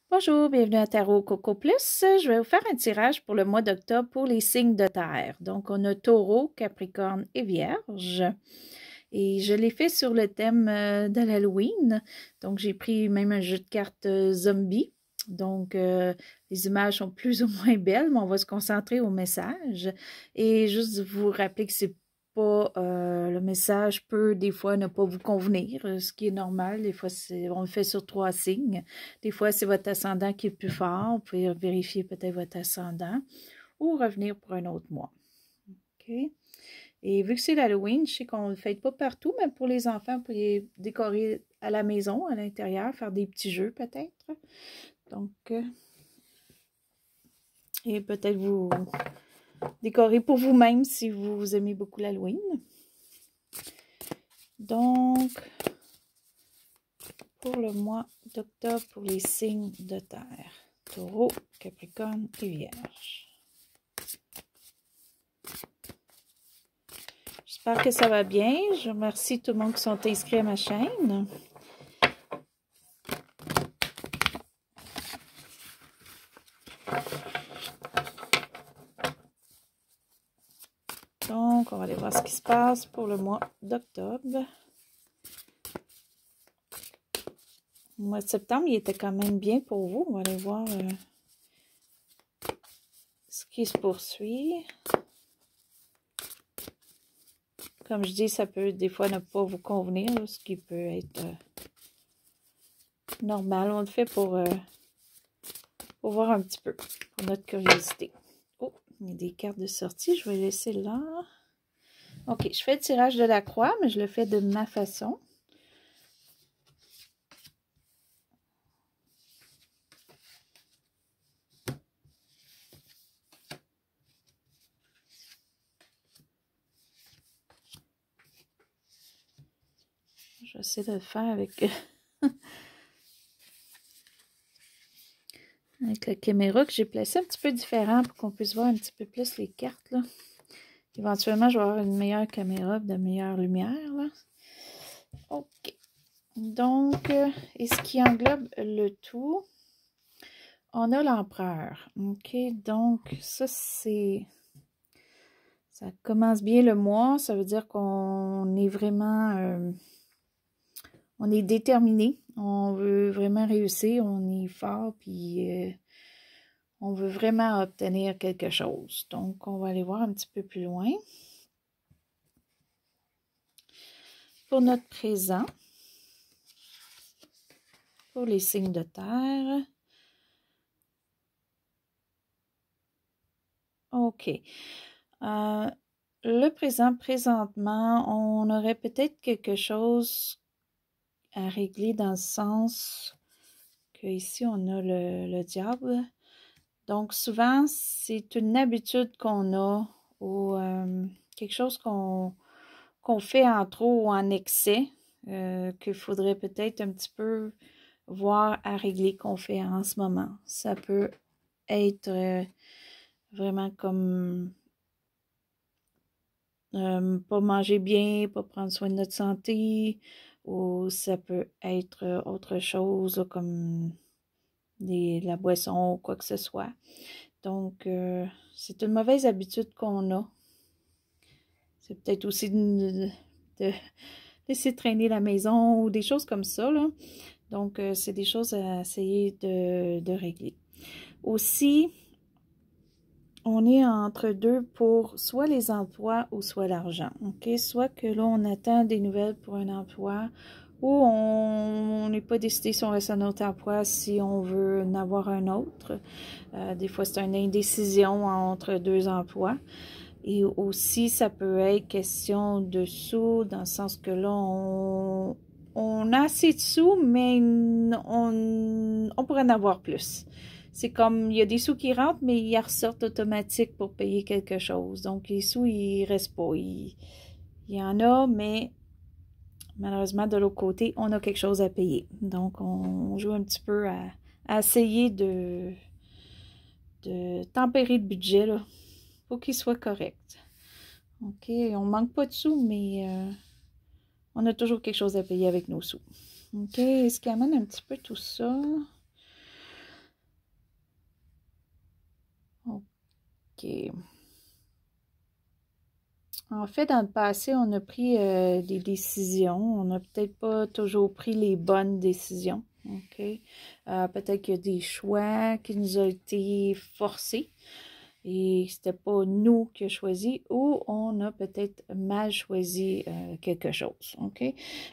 Bonjour, bienvenue à Tarot Coco Plus. Je vais vous faire un tirage pour le mois d'octobre pour les signes de terre. Donc, on a Taureau, Capricorne et Vierge. Et je l'ai fait sur le thème de l'Halloween. Donc, j'ai pris même un jeu de cartes zombie. Donc, les images sont plus ou moins belles, mais on va se concentrer au message. Et juste vous rappeler que c'est pas, le message peut des fois ne pas vous convenir, ce qui est normal. Des fois, on le fait sur 3 signes. Des fois, c'est votre ascendant qui est plus fort. Vous pouvez vérifier peut-être votre ascendant ou revenir pour un autre mois. OK? Et vu que c'est l'Halloween, je sais qu'on ne le fête pas partout, mais pour les enfants, vous pouvez décorer à la maison, à l'intérieur, faire des petits jeux peut-être. Donc, et peut-être vous décorer pour vous-même si vous aimez beaucoup l'Halloween. Donc, pour le mois d'octobre, pour les signes de terre, Taureau, Capricorne et Vierge. J'espère que ça va bien. Je remercie tout le monde qui sont inscrits à ma chaîne. Donc, on va aller voir ce qui se passe pour le mois d'octobre. Le mois de septembre, il était quand même bien pour vous. On va aller voir ce qui se poursuit. Comme je dis, ça peut des fois ne pas vous convenir, là, ce qui peut être normal. On le fait pour voir un petit peu, pour notre curiosité. Oh, il y a des cartes de sortie. Je vais laisser là. OK, je fais le tirage de la croix, mais je le fais de ma façon. J'essaie de le faire avec, avec la caméra que j'ai placée un petit peu différent pour qu'on puisse voir un petit peu plus les cartes, là. Éventuellement, je vais avoir une meilleure caméra, de meilleure lumière, là. OK. Donc, et ce qui englobe le tout, on a l'empereur. OK, donc ça, c'est... Ça commence bien le mois. Ça veut dire qu'on est vraiment... on est déterminé. On veut vraiment réussir. On est fort, puis on veut vraiment obtenir quelque chose. Donc, on va aller voir un petit peu plus loin. Pour notre présent, pour les signes de terre. OK. Le présent, présentement, on aurait peut-être quelque chose à régler dans le sens que ici on a le diable. Donc, souvent, c'est une habitude qu'on a ou quelque chose qu'on fait en trop ou en excès, qu'il faudrait peut-être un petit peu voir à régler qu'on fait en ce moment. Ça peut être vraiment comme pas manger bien, pas prendre soin de notre santé, ou ça peut être autre chose là, comme la boisson ou quoi que ce soit. Donc, c'est une mauvaise habitude qu'on a. C'est peut-être aussi de laisser traîner la maison ou des choses comme ça, là. Donc, c'est des choses à essayer de régler. Aussi, on est entre deux pour soit les emplois ou soit l'argent. OK? Soit que là, on attend des nouvelles pour un emploi ou on n'est pas décidé si on reste à notre emploi, si on veut en avoir un autre. Des fois, c'est une indécision entre 2 emplois. Et aussi, ça peut être question de sous, dans le sens que là, on a assez de sous, mais on pourrait en avoir plus. C'est comme, il y a des sous qui rentrent, mais ils ressortent automatique pour payer quelque chose. Donc, les sous, ils ne restent pas. Il y en a, mais malheureusement, de l'autre côté, on a quelque chose à payer. Donc, on joue un petit peu à essayer de tempérer le budget, là, pour qu'il soit correct. OK, on ne manque pas de sous, mais on a toujours quelque chose à payer avec nos sous. OK, ce qui amène un petit peu tout ça. OK. En fait, dans le passé, on a pris des décisions. On n'a peut-être pas toujours pris les bonnes décisions. OK? Peut-être qu'il y a des choix qui nous ont été forcés et c'était pas nous qui avons choisi ou on a peut-être mal choisi quelque chose. OK?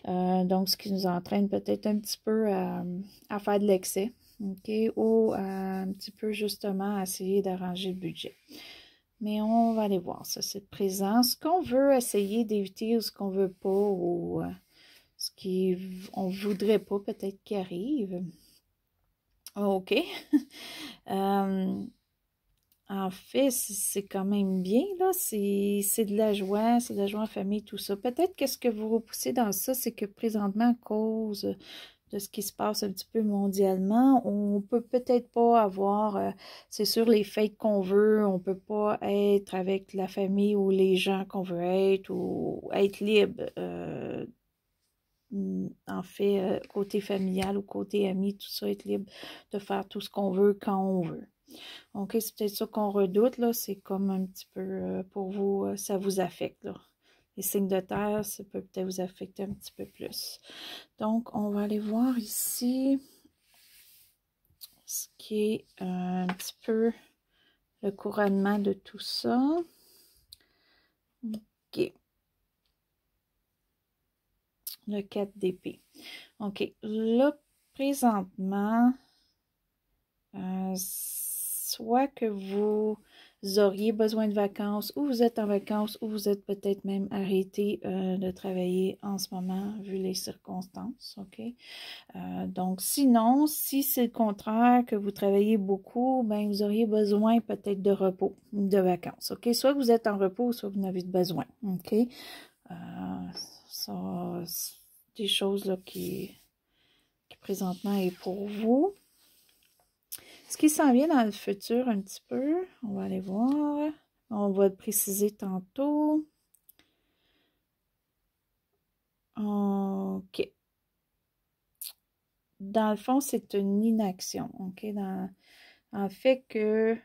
Donc, ce qui nous entraîne peut-être un petit peu à faire de l'excès. OK? Ou un petit peu justement à essayer d'arranger le budget. Mais on va aller voir ça, c'est présent. Ce qu'on veut essayer d'éviter ou ce qu'on veut pas ou ce qu'on voudrait pas peut-être qui arrive. OK. En fait, c'est quand même bien, là. C'est de la joie, c'est de la joie en famille, tout ça. Peut-être que ce que vous repoussez dans ça, c'est que présentement, à cause de ce qui se passe un petit peu mondialement, on peut peut-être pas avoir, c'est sûr, les fêtes qu'on veut, on peut pas être avec la famille ou les gens qu'on veut être ou être libre. En fait, côté familial ou côté ami, tout ça, être libre de faire tout ce qu'on veut quand on veut. OK, c'est peut-être ça qu'on redoute, là. C'est comme un petit peu, pour vous, ça vous affecte, là. Les signes de terre, ça peut peut-être vous affecter un petit peu plus. Donc, on va aller voir ici ce qui est un petit peu le couronnement de tout ça. OK. Le 4 d'épée. OK. Là, présentement, soit que vous auriez besoin de vacances ou vous êtes en vacances ou vous êtes peut-être même arrêté de travailler en ce moment vu les circonstances, OK? Donc, sinon, si c'est le contraire, que vous travaillez beaucoup, ben vous auriez besoin peut-être de repos, de vacances, OK? Soit vous êtes en repos, soit vous en avez besoin, OK? Ça, c'est des choses là, qui présentement est pour vous. Ce qui s'en vient dans le futur un petit peu, on va aller voir. On va le préciser tantôt. OK. Dans le fond, c'est une inaction. OK? En fait que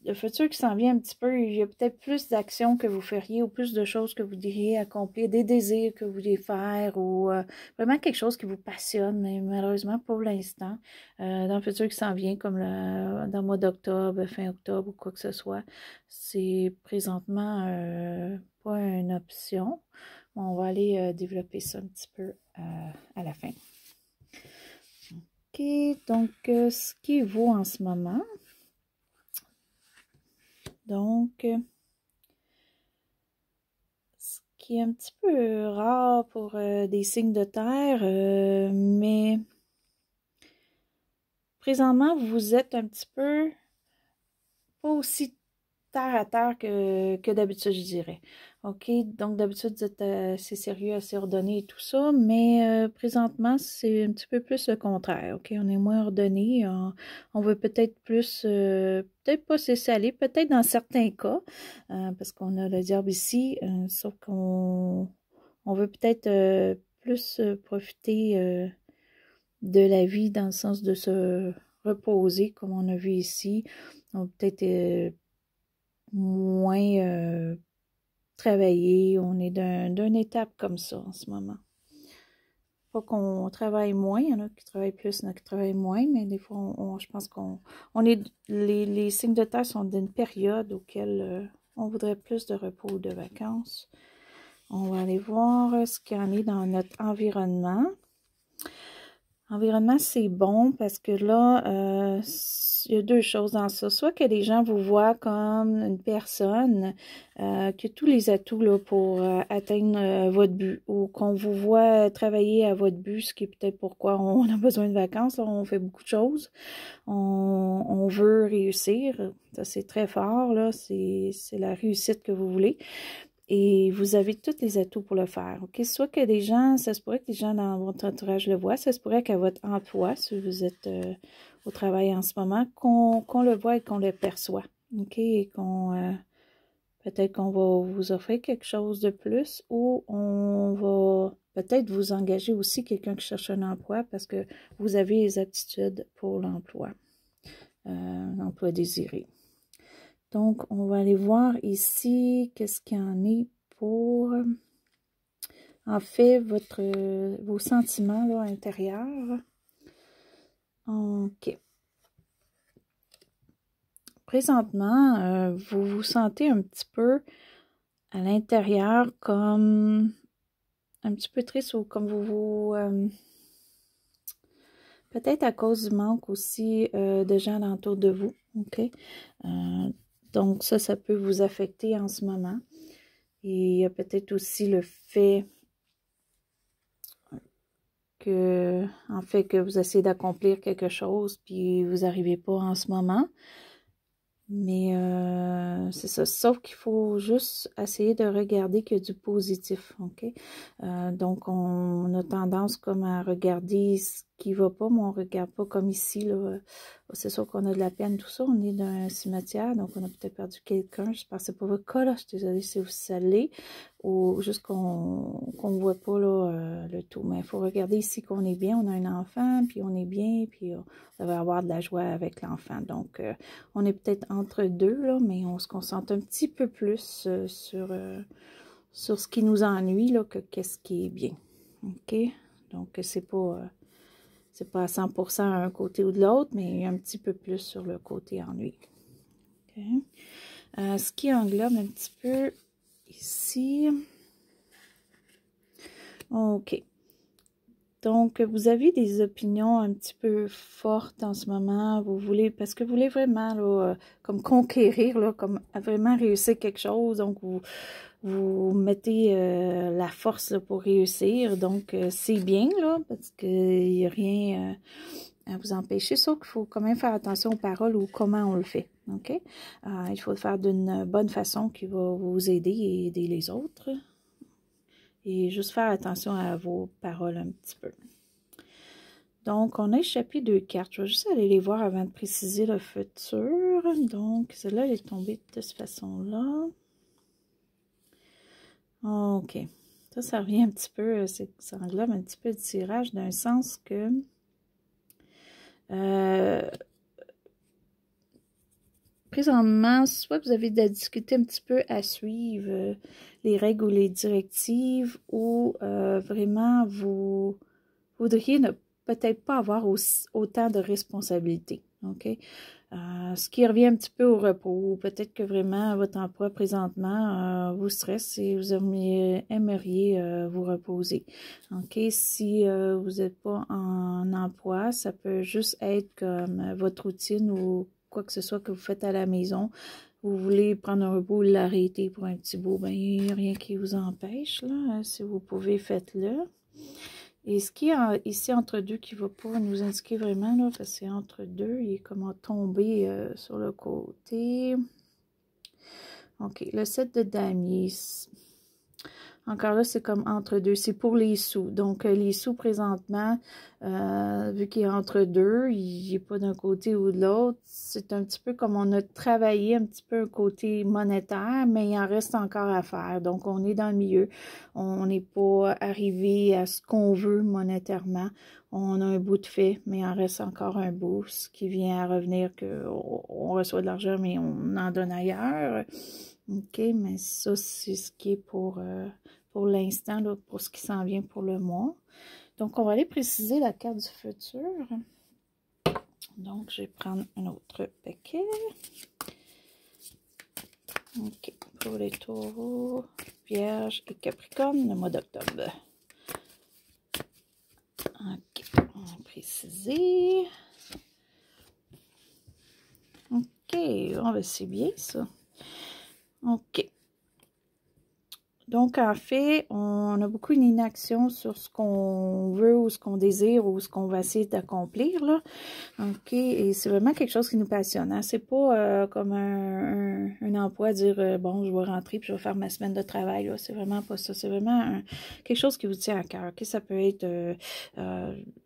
le futur qui s'en vient un petit peu, il y a peut-être plus d'actions que vous feriez ou plus de choses que vous diriez accomplir, des désirs que vous vouliez faire ou vraiment quelque chose qui vous passionne, mais malheureusement pour l'instant, dans le futur qui s'en vient, comme dans le mois d'octobre, fin octobre ou quoi que ce soit, c'est présentement pas une option. On va aller développer ça un petit peu à la fin. OK, donc ce qui vaut en ce moment. Donc, ce qui est un petit peu rare pour des signes de terre, mais présentement, vous êtes un petit peu pas aussi terre à terre que d'habitude, je dirais. OK, donc d'habitude, vous êtes assez sérieux, assez ordonné et tout ça, mais présentement, c'est un petit peu plus le contraire. OK, on est moins ordonné, on veut peut-être plus, peut-être pas se laisser aller, peut-être dans certains cas, parce qu'on a le diable ici, sauf qu'on veut peut-être plus profiter de la vie dans le sens de se reposer, comme on a vu ici. On peut-être moins travailler. On est d'une étape comme ça en ce moment. Pas qu'on travaille moins, il y en a qui travaillent plus, il y en a qui travaillent moins, mais des fois, je pense qu'on est. Les signes de terre sont d'une période auquel on voudrait plus de repos ou de vacances. On va aller voir ce qu'il y en est dans notre environnement. Environnement, c'est bon parce que là, il y a deux choses dans ça. Soit que les gens vous voient comme une personne qui a tous les atouts là, pour atteindre votre but ou qu'on vous voit travailler à votre but, ce qui est peut-être pourquoi on a besoin de vacances. Là, on fait beaucoup de choses. On veut réussir. Ça, c'est très fort. Là. C'est la réussite que vous voulez. Et vous avez tous les atouts pour le faire. OK? Soit que des gens, ça se pourrait que les gens dans votre entourage le voient, ça se pourrait qu'à votre emploi, si vous êtes au travail en ce moment, qu'on le voit et qu'on le perçoit. OK? Et qu'on peut-être qu'on va vous offrir quelque chose de plus ou on va peut-être vous engager aussi quelqu'un qui cherche un emploi parce que vous avez les aptitudes pour l'emploi. emploi désiré. Donc, on va aller voir ici qu'est-ce qu'il y en est pour, en fait, vos sentiments là, intérieurs. OK. Présentement, vous vous sentez un petit peu à l'intérieur comme un petit peu triste ou comme vous peut-être à cause du manque aussi de gens alentour de vous, OK? Donc ça peut vous affecter en ce moment. Et il y a peut-être aussi le fait que, en fait, que vous essayez d'accomplir quelque chose puis vous n'arrivez pas en ce moment. Mais c'est ça. Sauf qu'il faut juste essayer de regarder qu'il y a du positif, OK? Donc, on a tendance comme à regarder ce qui va pas, mais on regarde pas comme ici, là. C'est sûr qu'on a de la peine, tout ça. On est dans un cimetière, donc on a peut-être perdu quelqu'un. J'espère que c'est pas votre cas, là. Je suis désolée si vous savez. Ou juste qu'on voit pas, là, le tout. Mais il faut regarder ici qu'on est bien. On a un enfant, puis on est bien, puis on va avoir de la joie avec l'enfant. Donc, on est peut-être entre deux, là, mais on se concentre un petit peu plus sur ce qui nous ennuie là, que qu'est-ce qui est bien. OK? Donc, c'est pas à 100% un côté ou de l'autre, mais un petit peu plus sur le côté ennui. OK? Ce qui englobe un petit peu ici. OK. Donc, vous avez des opinions un petit peu fortes en ce moment. Vous voulez, parce que vous voulez vraiment, là, comme conquérir, là, comme vraiment réussir quelque chose. Donc, vous mettez la force là, pour réussir. Donc, c'est bien, là, parce qu'il n'y a rien à vous empêcher. Sauf qu'il faut quand même faire attention aux paroles ou comment on le fait. OK? Il faut le faire d'une bonne façon qui va vous aider et aider les autres. Et juste faire attention à vos paroles un petit peu. Donc, on a échappé 2 cartes. Je vais juste aller les voir avant de préciser le futur. Donc, celle-là, elle est tombée de cette façon-là. OK. Ça revient un petit peu, ça englobe un petit peu le tirage d'un sens que présentement, soit vous avez de la difficulté un petit peu à suivre les règles ou les directives ou vraiment vous voudriez ne peut-être pas avoir autant de responsabilités. OK? Ce qui revient un petit peu au repos. Peut-être que vraiment votre emploi présentement vous stresse et vous aimeriez vous reposer. OK? Si vous n'êtes pas en emploi, ça peut juste être comme votre routine ou quoi que ce soit que vous faites à la maison. Vous voulez prendre un repos ou l'arrêter pour un petit bout, ben il n'y a rien qui vous empêche, là. Si vous pouvez, faites-le. Et ce qui est ici entre deux qui ne va pas nous indiquer vraiment, là, parce que c'est entre deux, il est comme tombé sur le côté. OK, le 7 de damier. Encore là, c'est comme entre deux. C'est pour les sous. Donc, les sous présentement, vu qu'il est entre deux, il n'est pas d'un côté ou de l'autre. C'est un petit peu comme on a travaillé un petit peu un côté monétaire, mais il en reste encore à faire. Donc, on est dans le milieu. On n'est pas arrivé à ce qu'on veut monétairement. On a un bout de fait, mais il en reste encore un bout, ce qui vient à revenir qu'on reçoit de l'argent, mais on en donne ailleurs. OK, mais ça, c'est ce qui est pour l'instant, pour ce qui s'en vient pour le mois. Donc, on va aller préciser la carte du futur. Donc, je vais prendre un autre paquet. OK, pour les taureaux, vierge et capricorne, le mois d'octobre. OK, on va préciser. OK, c'est bien ça. OK. Donc, en fait, on a beaucoup une inaction sur ce qu'on veut ou ce qu'on désire ou ce qu'on va essayer d'accomplir, là. OK, et c'est vraiment quelque chose qui nous passionne, hein? C'est pas comme un emploi, dire, bon, je vais rentrer puis je vais faire ma semaine de travail, là. C'est vraiment pas ça. C'est vraiment quelque chose qui vous tient à cœur. OK, ça peut être,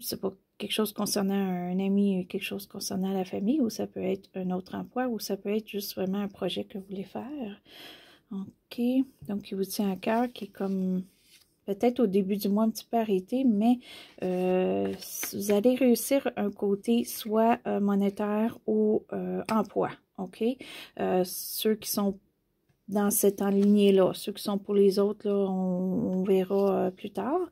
c'est pas quelque chose concernant un ami, quelque chose concernant la famille, ou ça peut être un autre emploi, ou ça peut être juste vraiment un projet que vous voulez faire. OK, donc il vous tient à cœur, qui est comme peut-être au début du mois un petit peu arrêté, mais vous allez réussir un côté soit monétaire ou emploi, OK? Ceux qui sont dans cette lignée-là. Ceux qui sont pour les autres, là, on verra plus tard.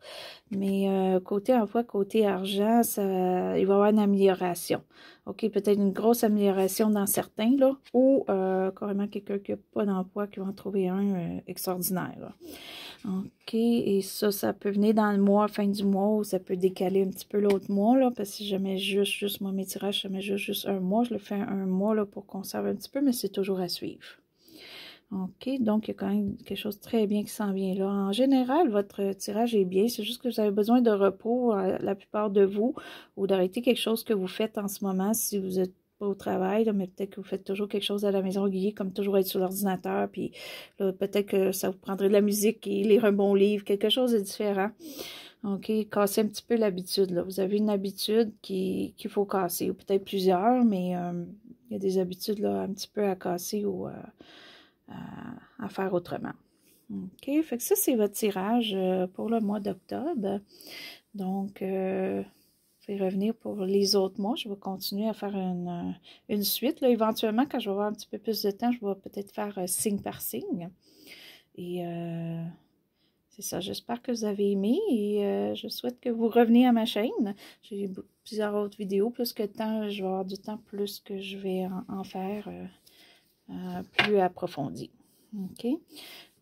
Mais côté emploi, côté argent, ça, il va y avoir une amélioration. OK, peut-être une grosse amélioration dans certains, là, ou carrément quelqu'un qui n'a pas d'emploi qui va en trouver un extraordinaire. Là. OK, et ça peut venir dans le mois, fin du mois, ou ça peut décaler un petit peu l'autre mois, là, parce que si je mets juste moi, mes tirages, je mets juste un mois, je le fais un mois, là, pour conserver un petit peu, mais c'est toujours à suivre. OK, donc il y a quand même quelque chose de très bien qui s'en vient là. En général, votre tirage est bien. C'est juste que vous avez besoin de repos, la plupart de vous, ou d'arrêter quelque chose que vous faites en ce moment si vous êtes pas au travail, là, mais peut-être que vous faites toujours quelque chose à la maison, Guy, comme toujours être sur l'ordinateur, puis peut-être que ça vous prendrait de la musique et lire un bon livre, quelque chose de différent. OK, casser un petit peu l'habitude, là. Vous avez une habitude qu'il faut casser, ou peut-être plusieurs, mais il y a des habitudes, là, un petit peu à casser ou à faire autrement. OK, fait que ça, c'est votre tirage pour le mois d'octobre. Donc, je vais revenir pour les autres mois. Je vais continuer à faire une suite. Là, éventuellement, quand je vais avoir un petit peu plus de temps, je vais peut-être faire signe par signe. Et c'est ça, j'espère que vous avez aimé et je souhaite que vous reveniez à ma chaîne. J'ai plusieurs autres vidéos. Plus que de temps, je vais avoir du temps, plus que je vais en faire plus approfondi. OK?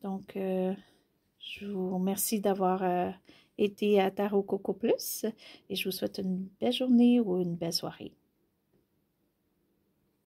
Donc, je vous remercie d'avoir été à Tarot Coco Plus et je vous souhaite une belle journée ou une belle soirée.